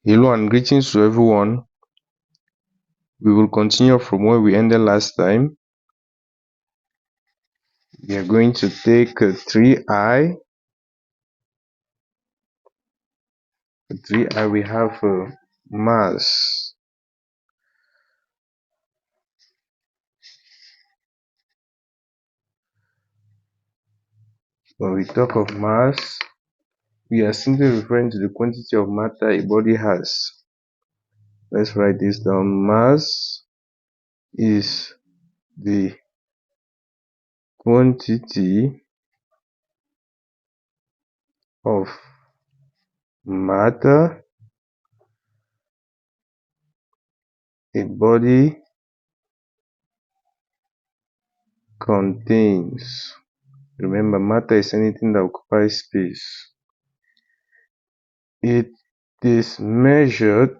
Hello and greetings to everyone. We will continue from where we ended last time. We are going to take 3i. For 3i we have mass. When we talk of mass, we are simply referring to the quantity of matter a body has. Let's write this down. Mass is the quantity of matter a body contains. Remember, matter is anything that occupies space. It is measured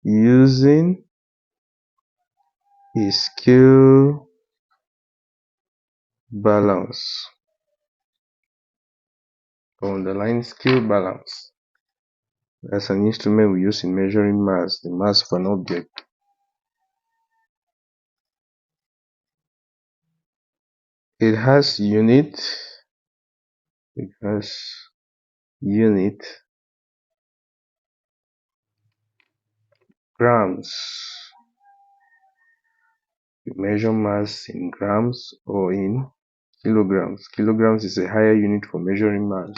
using a scale balance. Underline scale balance. That's an instrument we use in measuring mass, the mass of an object. It has unit. Grams. We measure mass in grams or in kilograms. Kilograms is a higher unit for measuring mass.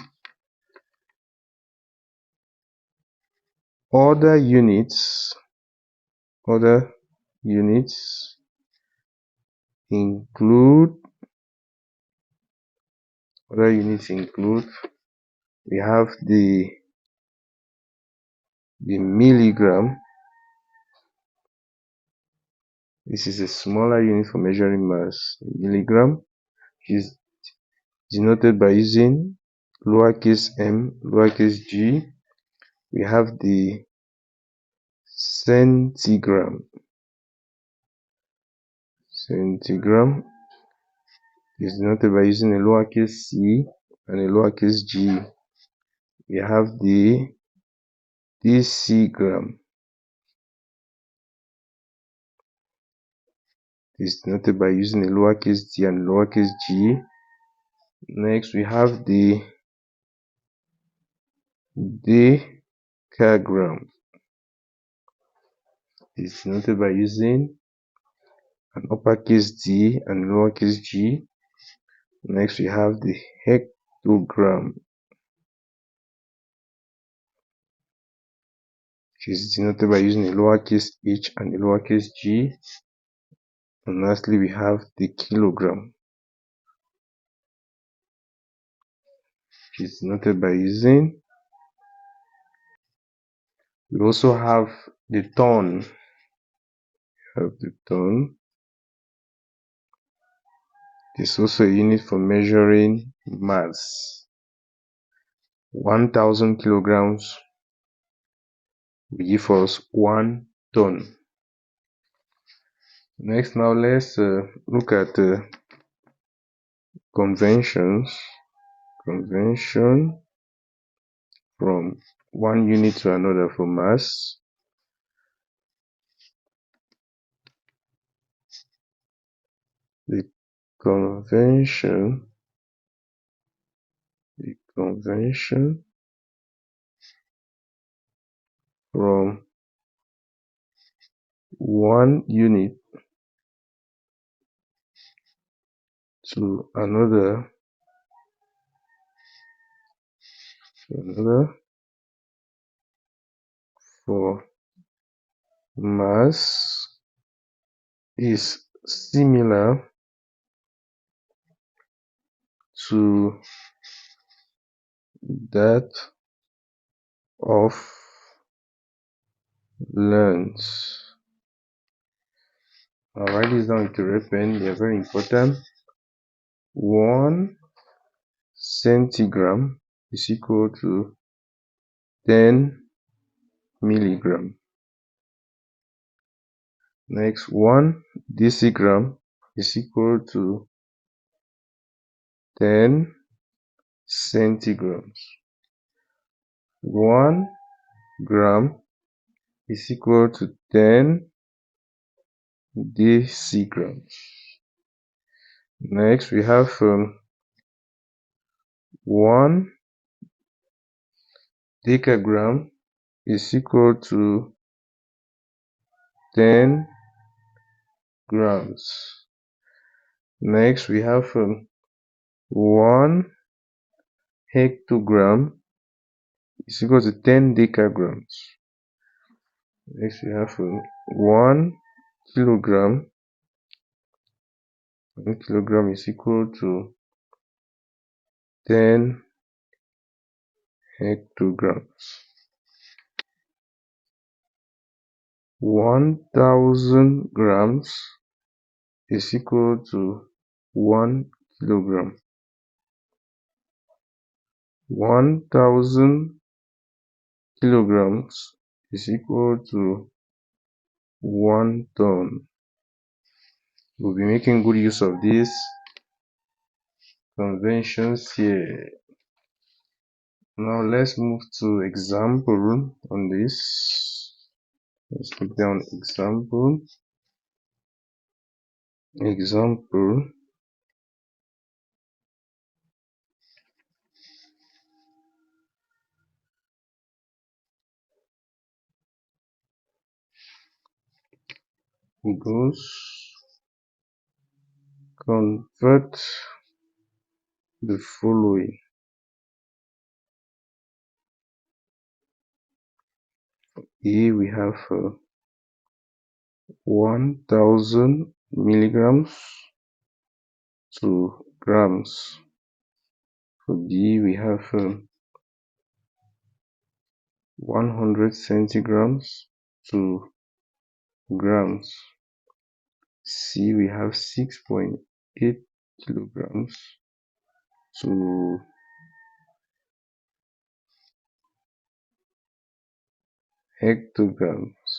Other units include we have the milligram. This is a smaller unit for measuring mass. Milligram is denoted by using lowercase m, lowercase g. We have the centigram. Centigram is denoted by using a lowercase c and a lowercase g. We have the decigram. Is denoted by using a lowercase d and lowercase g. Next, we have the decagram. Is denoted by using an uppercase d and lowercase g. Next, we have the hectogram, which is denoted by using a lowercase h and a lowercase g. And lastly, we have the kilogram, which is denoted by using. We also have the ton. It is also a unit for measuring mass. 1,000 kilograms will give us 1 ton. Next, now let's look at convention from one unit to another for mass. The convention from one unit to another for mass is similar to that of length. I'll write this down into red pen. They are very important. 1 centigram is equal to 10 milligram. Next, 1 decigram is equal to 10 centigrams. 1 gram is equal to 10 decigrams. Next, we have 1 decagram is equal to 10 grams. Next, we have 1 hectogram is equal to 10 decagrams. Next, we have 1 kilogram. 1 kilogram is equal to 10 hectograms. 1000 grams is equal to 1 kilogram. 1000 kilograms is equal to 1 ton. We'll be making good use of these conventions here. Now let's move to example on this. Let's put down example. Example. Goes convert the following. Here we have 1000 milligrams to grams. For B we have 100 centigrams to grams. C we have 6.8 kilograms to hectograms.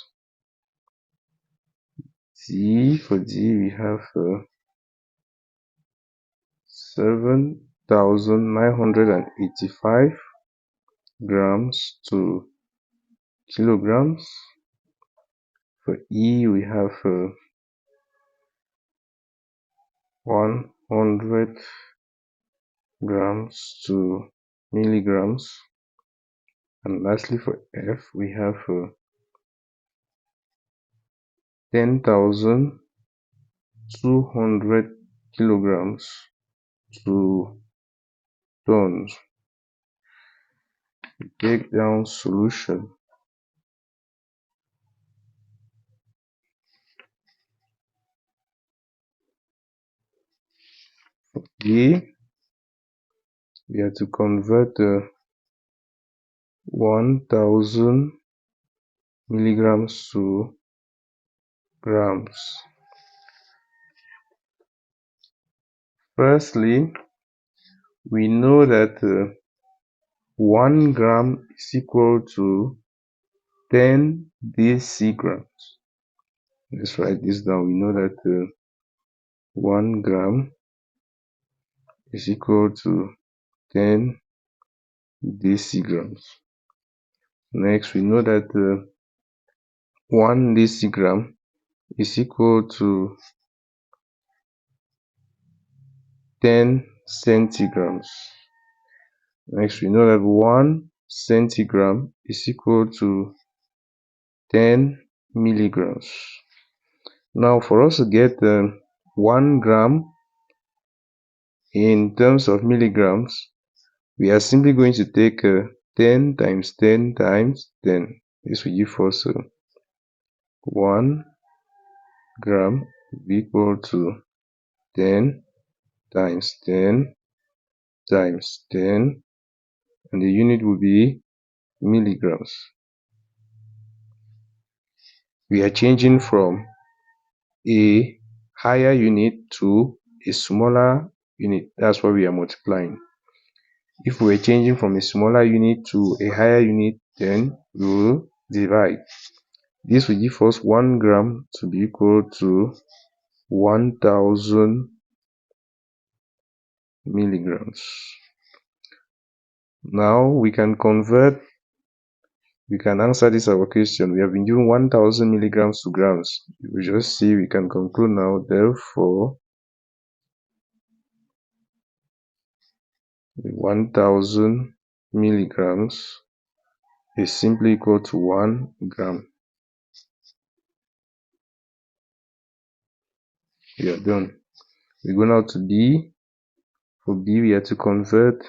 For D we have 7,985 grams to kilograms. For E we have 100 grams to milligrams. And lastly for F we have 10,200 kilograms to tons. Take down solution. A, we have to convert 1000 milligrams to grams. Firstly, we know that 1 gram is equal to 10 decigrams. Let's write this down. We know that 1 gram is equal to 10 decigrams. Next, we know that 1 decigram is equal to 10 centigrams. Next, we know that 1 centigram is equal to 10 milligrams. Now, for us to get 1 gram in terms of milligrams, we are simply going to take 10 times 10 times 10. This will give us 1 gram equal to 10 times 10 times 10, and the unit will be milligrams. We are changing from a higher unit to a smaller unit. That's why we are multiplying. If we are changing from a smaller unit to a higher unit, then we will divide. This will give us 1 gram to be equal to 1000 milligrams. Now we can answer this our question. We have been given 1000 milligrams to grams. We just see, we can conclude now. Therefore, 1000 milligrams is simply equal to 1 gram. We are done. We go now to B. For B, we have to convert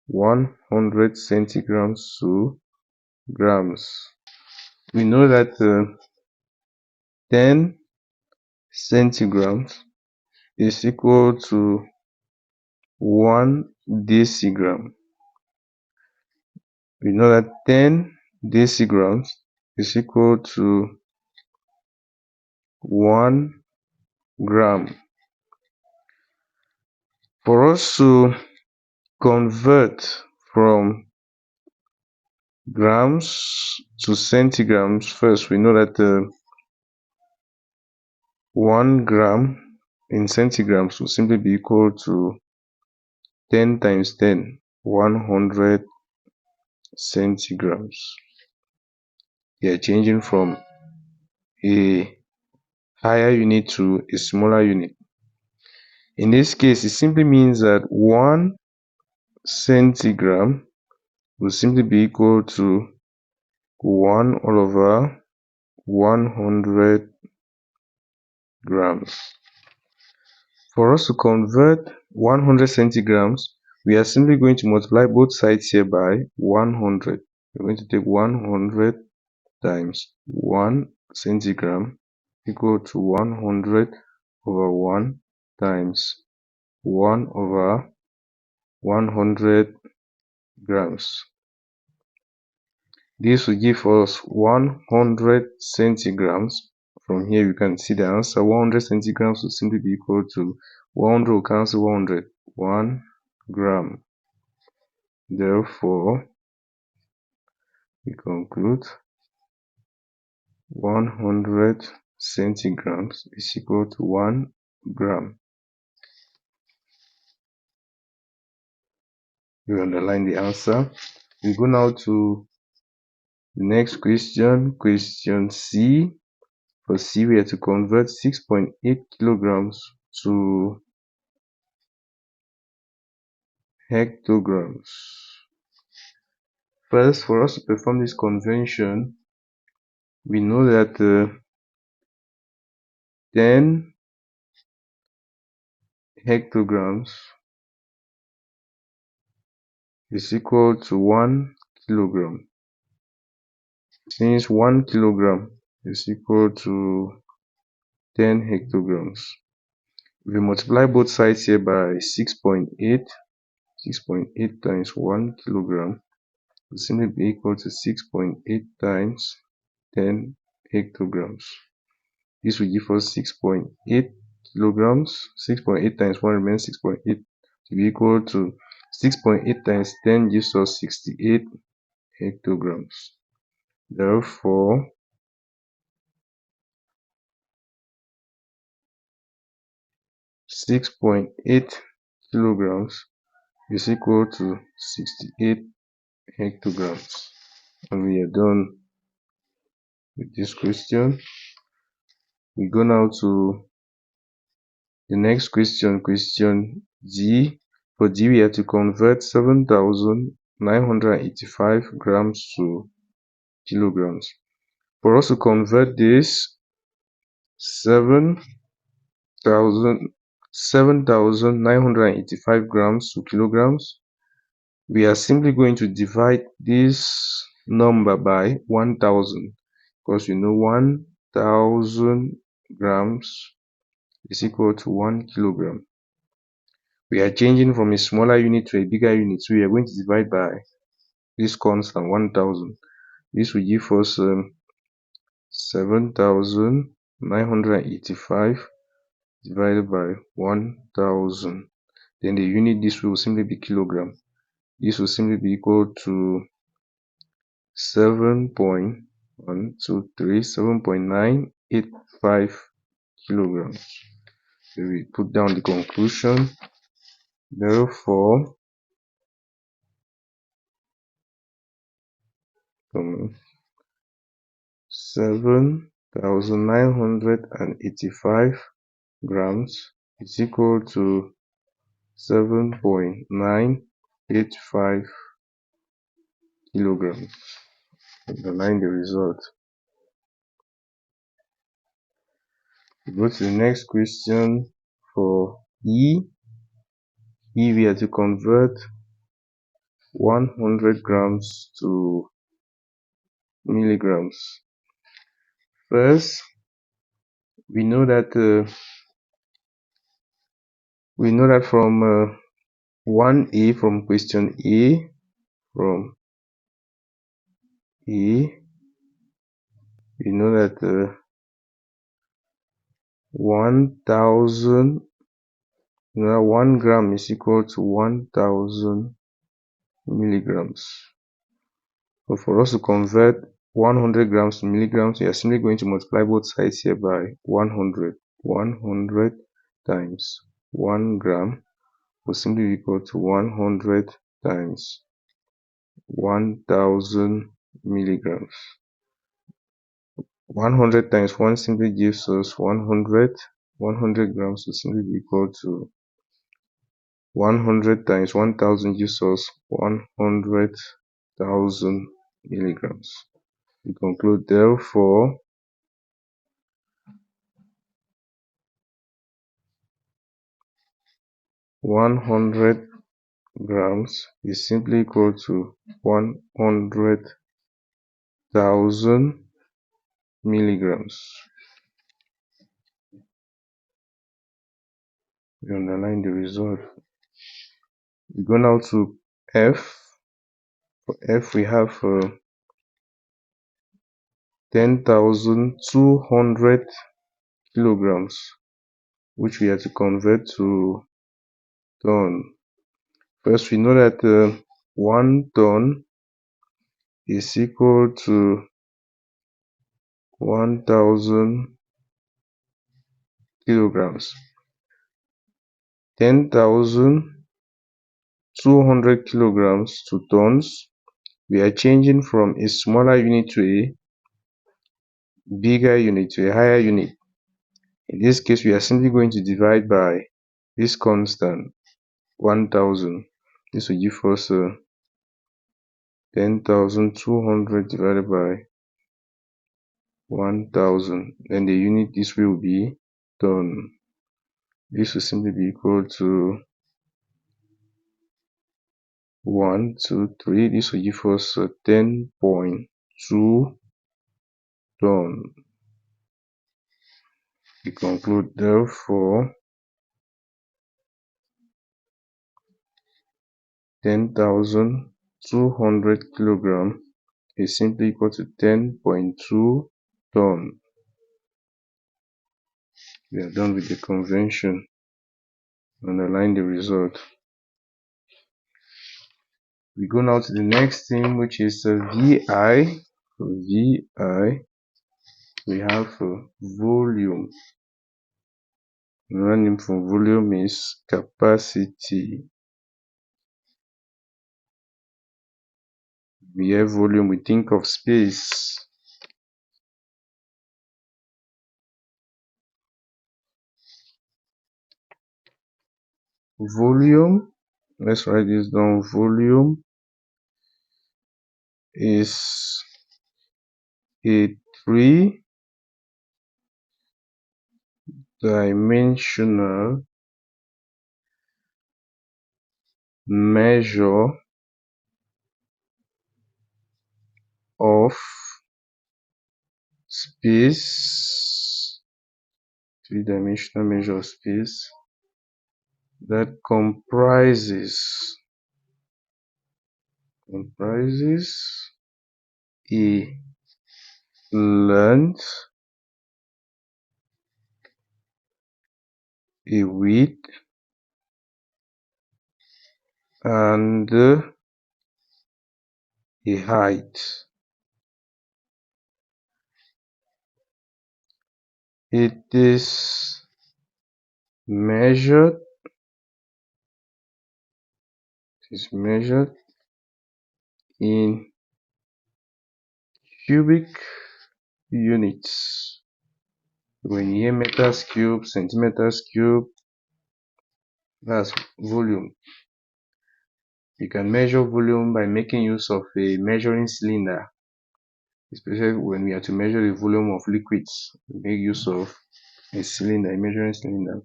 100 centigrams to grams. We know that 10 centigrams is equal to 1 decigram. We know that 10 decigrams is equal to 1 gram. For us to convert from grams to centigrams, first we know that 1 gram in centigrams will simply be equal to 10 times 10, 100 centigrams. They are changing from a higher unit to a smaller unit. In this case, it simply means that 1 centigram will simply be equal to 1 all over 100 grams. For us to convert 100 centigrams, we are simply going to multiply both sides here by 100. We're going to take 100 times 1 centigram equal to 100 over 1 times 1 over 100 grams. This will give us 100 centigrams. From here you can see the answer. 100 centigrams will simply be equal to 100 will cancel 100, 1 gram. Therefore, we conclude 100 centigrams is equal to 1 gram. We underline the answer. We go now to the next question, question C. For C, we have to convert 6.8 kilograms to hectograms. First, for us to perform this conversion, we know that 10 hectograms is equal to 1 kilogram. Since 1 kilogram is equal to 10 hectograms, we multiply both sides here by 6.8. 6.8 times 1 kilogram will simply be equal to 6.8 times 10 hectograms. This will give us 6.8 kilograms. 6.8 times 1 remains 6.8 to be equal to 6.8 times 10 gives us 68 hectograms. Therefore, 6.8 kilograms is equal to 68 hectograms. And we are done with this question. We go now to the next question, question D. For D, we have to convert 7,985 grams to kilograms. For us to convert this 7,985 grams to kilograms, we are simply going to divide this number by 1,000, because we know 1,000 grams is equal to 1 kilogram. We are changing from a smaller unit to a bigger unit, so we are going to divide by this constant 1,000. This will give us 7,985 divided by 1,000. Then the unit this will simply be kilogram. This will simply be equal to 7.985 kilograms. So we put down the conclusion. Therefore, 7,985 grams is equal to 7.985 kilograms. Underline the result. We go to the next question for E. We are to convert 100 grams to milligrams. First, we know that from 1A, from question A, from A, we know that 1,000, 1 gram is equal to 1,000 milligrams. So for us to convert 100 grams to milligrams, we are simply going to multiply both sides here by 100. 100 times 1 gram will simply be equal to 100 times 1,000 milligrams. 100 times 1 simply gives us 100. 100 grams will simply be equal to 100 times 1,000 gives us 100,000 milligrams. We conclude, therefore, 100 grams is simply equal to 100,000 milligrams. We underline the result. We go now to F. For F, we have 10,200 kilograms, which we have to convert to ton. First, we know that 1 ton is equal to 1,000 kilograms. 10,200 kilograms to tons. We are changing from a smaller unit to a bigger unit, to a higher unit. In this case, we are simply going to divide by this constant, 1,000. This will give us 10,200 divided by 1,000. Then the unit this way will be ton. This will simply be equal to 1, 2, 3. This will give us 10.2 ton. We conclude, therefore, 10,200 kilograms is simply equal to 10.2 ton. We are done with the convention. Underline the result. We go now to the next thing, which is VI. For VI, we have volume. Another name for volume is capacity. We have volume, we think of space. Volume, let's write this down. Volume is a three-dimensional measure of space. Three-dimensional measure of space that comprises a length, a width, and a height. It is measured in Cubic units. When you hear meters cube, centimeters cube, that's volume. You can measure volume by making use of a measuring cylinder, especially when we are to measure the volume of liquids. We make use of a cylinder, a measuring cylinder.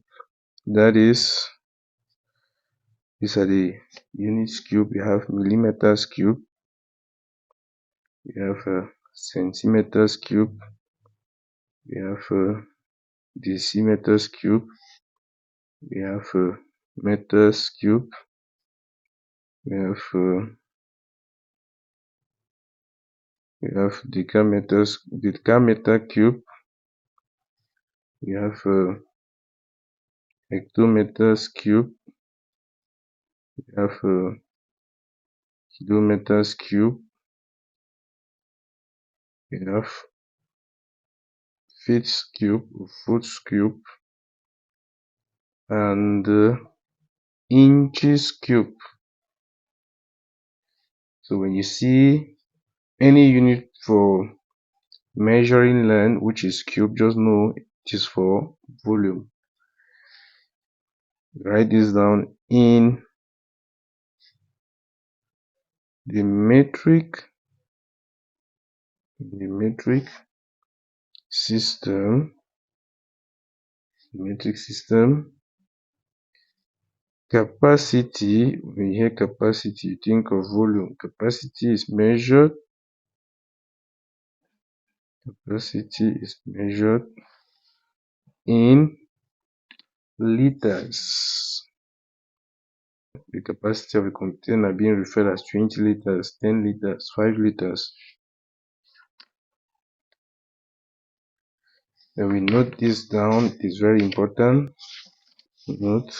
That is, these are the units cube. We have millimeters cube, we have centimeters cube, we have decimeters cube, we have meters cube, we have decameter cube, we have hectometers cube, we have kilometers cube, we have feet cube, foot cube, and inches cube. So when you see any unit for measuring length which is cube, just know it is for volume. Write this down in the metric system. Capacity, when you hear capacity, you think of volume. Capacity is measured in liters. The capacity of a container being referred as 20 liters, 10 liters, 5 liters. Then we note this down, it is very important. Note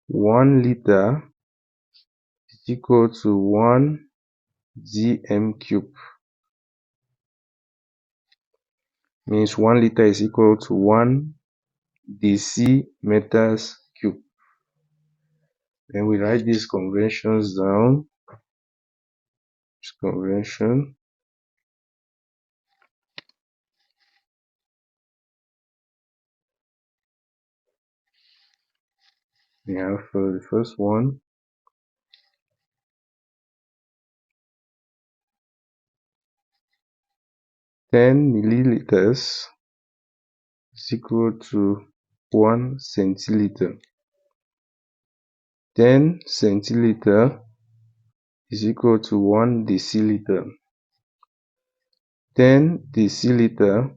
1 liter is equal to 1 dm cube. Means 1 liter is equal to 1 decimeters cube. Then we write these conventions down. This convention. We have the first one. 10 milliliters is equal to 1 centiliter. 10 centiliter is equal to 1 deciliter. 10 deciliter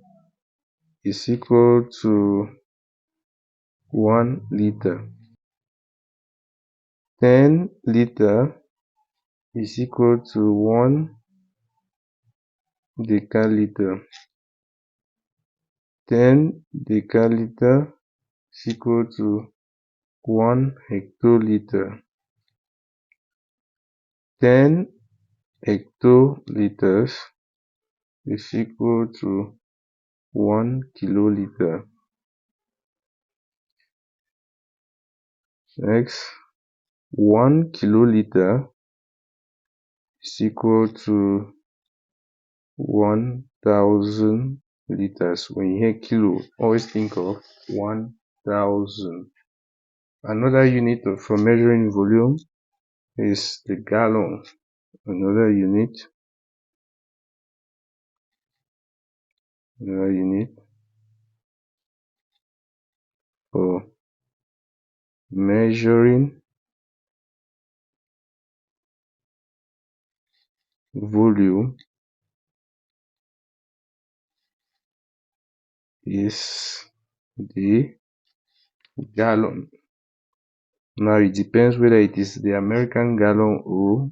is equal to 1 liter. 10 liter is equal to 1 decaliter. 10 decaliter is equal to 1 hectoliter. 10 hectoliters is equal to 1 kiloliter. Next, 1 kiloliter is equal to 1000 liters. When you hear kilo, always think of 1000. Another unit for measuring volume is the gallon. Another unit for measuring volume is the gallon. Now it depends whether it is the American gallon or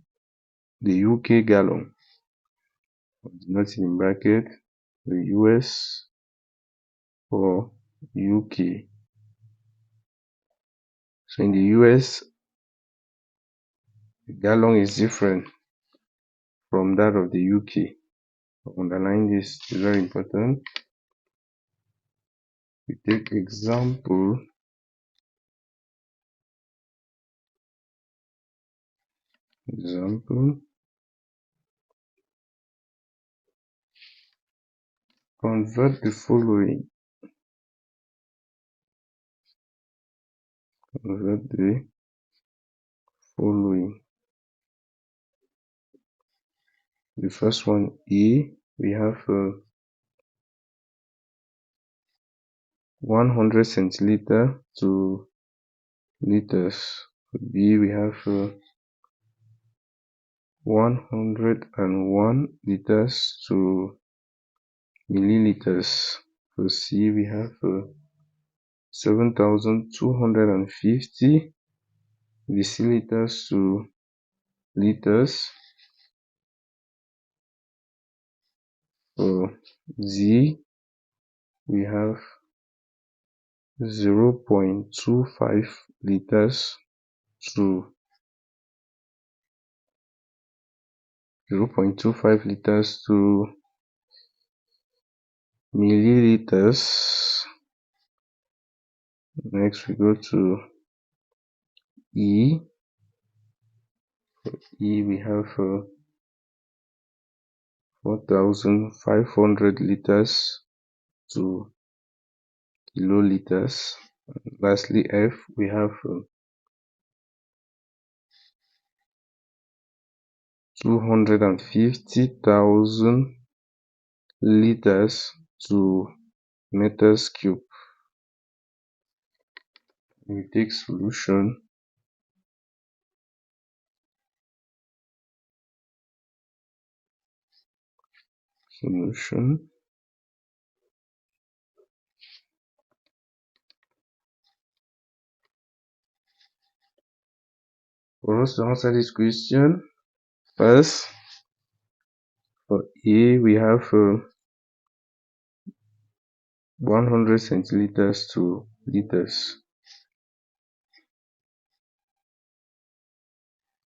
the UK gallon. Note in bracket the US or UK. So in the US, the gallon is different from that of the UK. Underline this, is very important. We take example. Example, convert the following. Convert the following. The first one, A, we have 100 centiliter to liters. B, we have 101 liters to milliliters. For C, we have 7,250 deciliters to liters. For Z, we have 0.25 liters to 0.25 liters to milliliters. Next, we go to E. E, we have 4,500 liters to kiloliters. Lastly, F, we have 250,000 liters to meters cube. We take solution. For us to answer this question, first, for A, we have 100 centiliters to liters.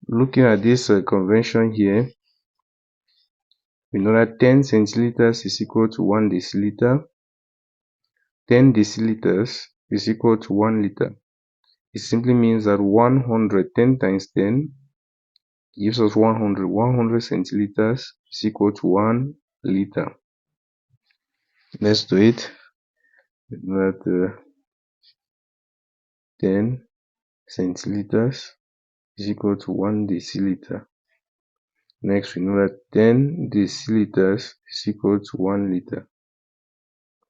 Looking at this convention here, we know that 10 centiliters is equal to 1 deciliter. 10 deciliters is equal to 1 liter. It simply means that 100, 10 times 10 gives us 100. 100 centiliters is equal to 1 liter. Let's do it. We know that 10 centiliters is equal to 1 deciliter. Next, we know that 10 deciliters is equal to 1 liter.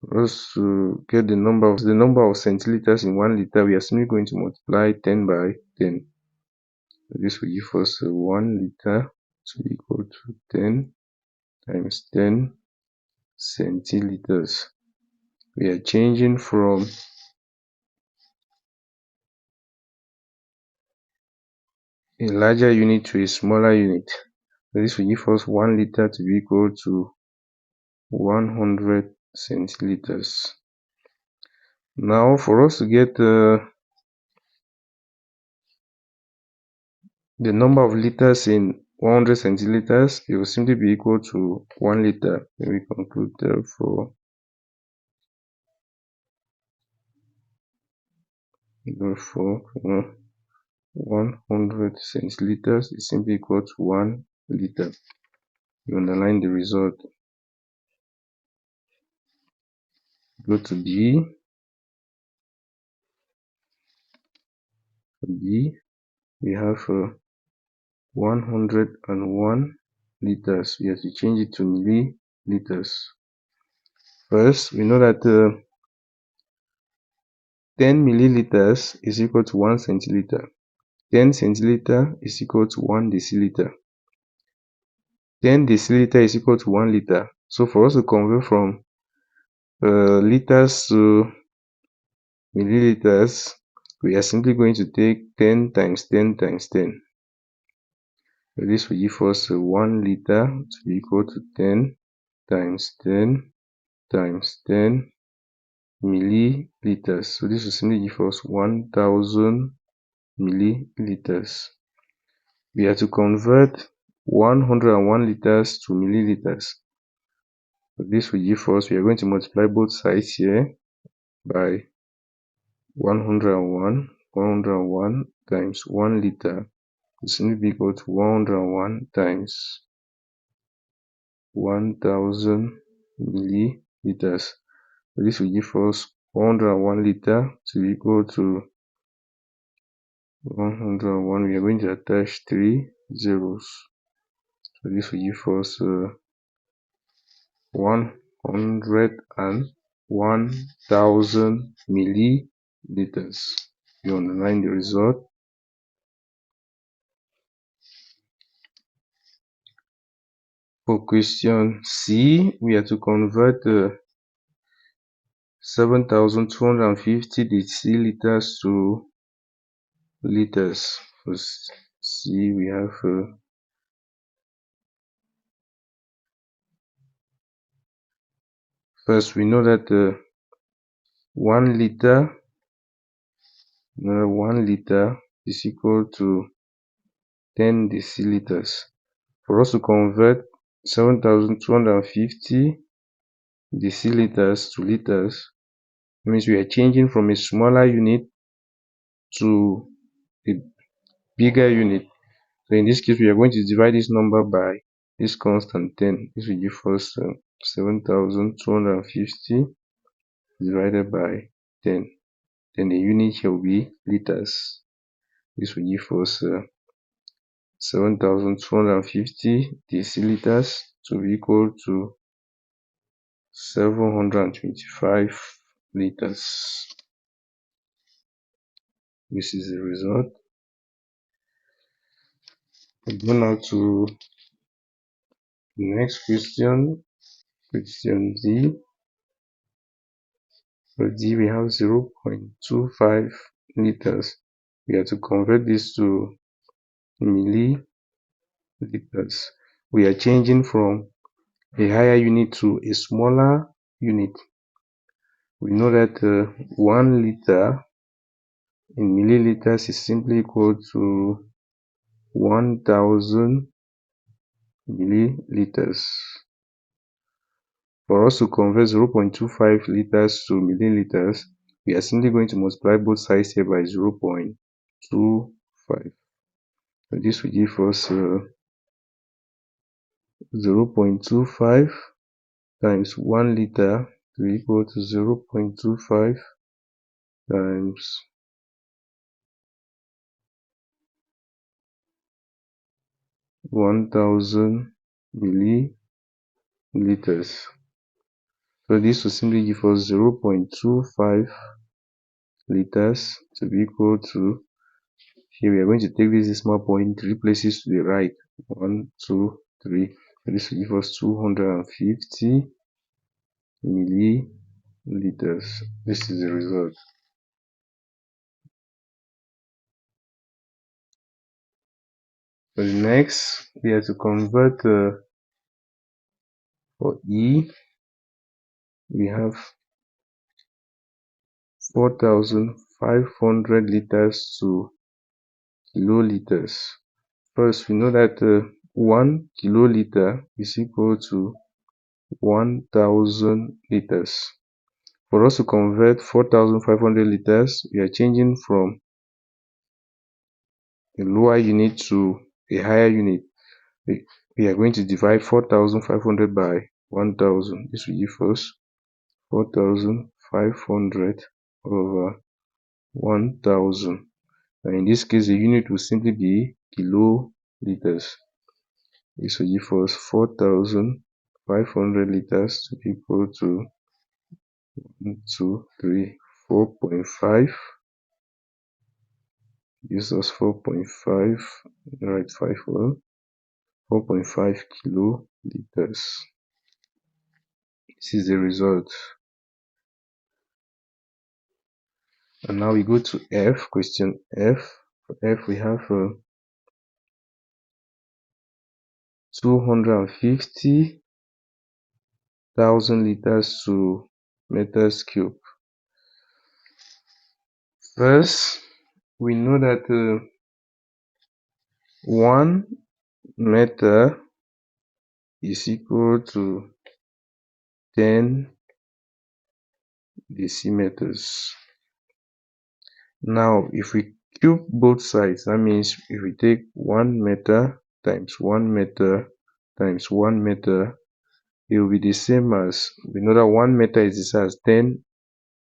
For us to get the number of centiliters in 1 liter, we are simply going to multiply 10 by 10. This will give us 1 liter to equal to 10 times 10 centiliters. We are changing from a larger unit to a smaller unit. This will give us 1 liter to be equal to 100 centiliters. Now, for us to get the number of liters in 100 centiliters, it will simply be equal to 1 liter. Then we conclude therefore 100 centiliters is simply equal to 1 liter. You underline the result. Go to B. For B, we have 101 liters. We have to change it to milliliters. First, we know that 10 milliliters is equal to 1 centiliter. 10 centiliter is equal to 1 deciliter. 10 deciliter is equal to 1 liter. So for us to convert from liters to milliliters, we are simply going to take 10 times 10 times 10. So this will give us 1 liter to be equal to 10 times 10 times 10 milliliters. So this will simply give us 1000 milliliters. We are to convert 101 liters to milliliters. So this will give us, we are going to multiply both sides here by 101 times 1 liter will simply be equal to 101 times 1000 milliliters. So this will give us 101 liter to be equal to 101. We are going to attach 3 zeros. So this will give us 101,000 milliliters. You underline the result. For question C, we are to convert 7,250 deciliters to liters. For C, we have first we know that 1 liter is equal to 10 deciliters. For us to convert 7,250 deciliters to liters, means we are changing from a smaller unit to a bigger unit. So in this case, we are going to divide this number by this constant 10. This will give us 7,250 divided by 10. Then the unit here will be liters. This will give us 7,250 deciliters to be equal to 725 liters. This is the result. We go now to the next question, question D. For D, we have 0.25 liters. We have to convert this to milliliters. We are changing from a higher unit to a smaller unit. We know that 1 liter in milliliters is simply equal to 1000 milliliters. For us to convert 0.25 liters to milliliters, we are simply going to multiply both sides here by 0.25. So this will give us 0.25 times 1 liter to equal to 0.25 times 1000 milliliters. So this will simply give us 0.25 liters to be equal to, here we are going to take this decimal point 3 places to the right, 1, 2, 3. So this will give us 250 milliliters. This is the result. For the next, we have to convert for E, we have 4,500 liters to kiloliters. First, we know that 1 kiloliter is equal to 1,000 liters. For us to convert 4,500 liters, we are changing from a lower unit to a higher unit. We are going to divide 4,500 by 1,000. This will give us 4,500 over 1,000. And in this case, the unit will simply be kiloliters. This will give us 4,500 liters to be equal to 1, 2, 3, 4.5. Gives us 4.5, right, 5 well, 4.5 kiloliters. This is the result. And now we go to F, question F. For F, we have 250,000 liters to meters cube. First, we know that 1 meter is equal to 10 decimeters. Now, if we cube both sides. That means if we take 1 meter times 1 meter times 1 meter, it will be the same as, we know that 1 meter is the same as 10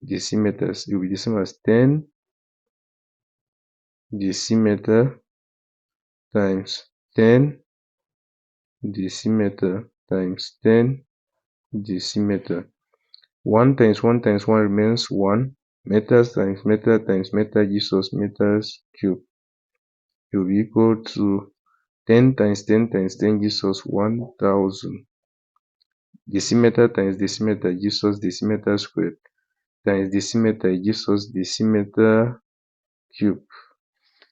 decimeters. It will be the same as 10 decimeter times 10 decimeter times 10 decimeter. 1 times 1 times 1 remains 1. Meters times meter times meter gives us meters cube. It will be equal to 10 times 10 times 10 gives us 1000. Decimeter times decimeter gives us decimeter squared times decimeter gives us decimeter cube.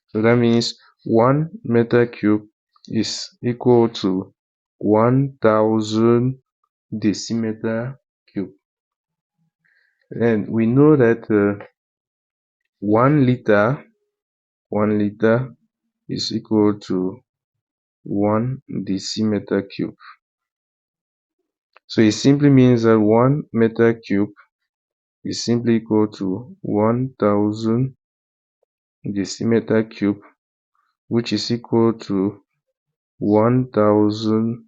So that means 1 meter cube is equal to 1000 decimeter cube. And we know that 1 liter is equal to 1 decimeter cube. So it simply means that 1 meter cube is simply equal to 1000 decimeter cube, which is equal to 1000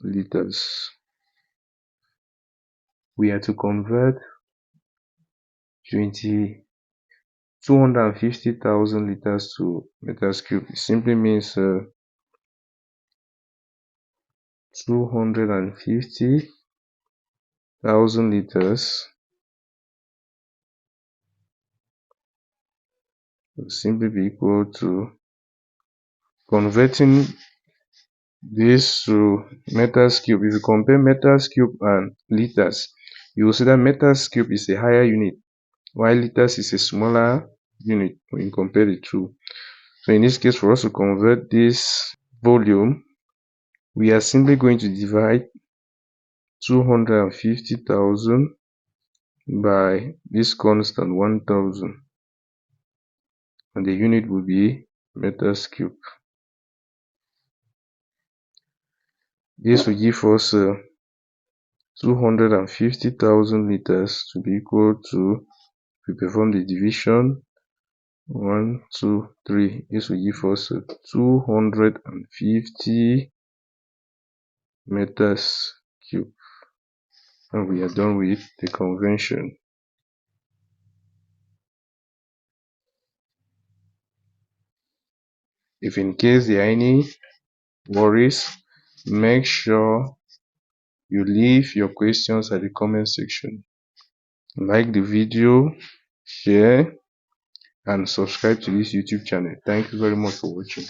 liters. We are to convert 250,000 liters to meters cube. It simply means 250,000 liters will simply be equal to, converting this to meters cube. If you compare meters cube and liters, you will see that meters cube is a higher unit, while liters is a smaller unit when you compare the two. So in this case, for us to convert this volume, we are simply going to divide 250,000 by this constant 1000, and the unit will be meters cube. This will give us 250,000 liters to be equal to, if we perform the division, 1, 2, 3, this will give us 250 meters cube. And we are done with the conversion. If in case there are any worries, make sure you leave your questions at the comment section. Like the video, share, and subscribe to this YouTube channel. Thank you very much for watching.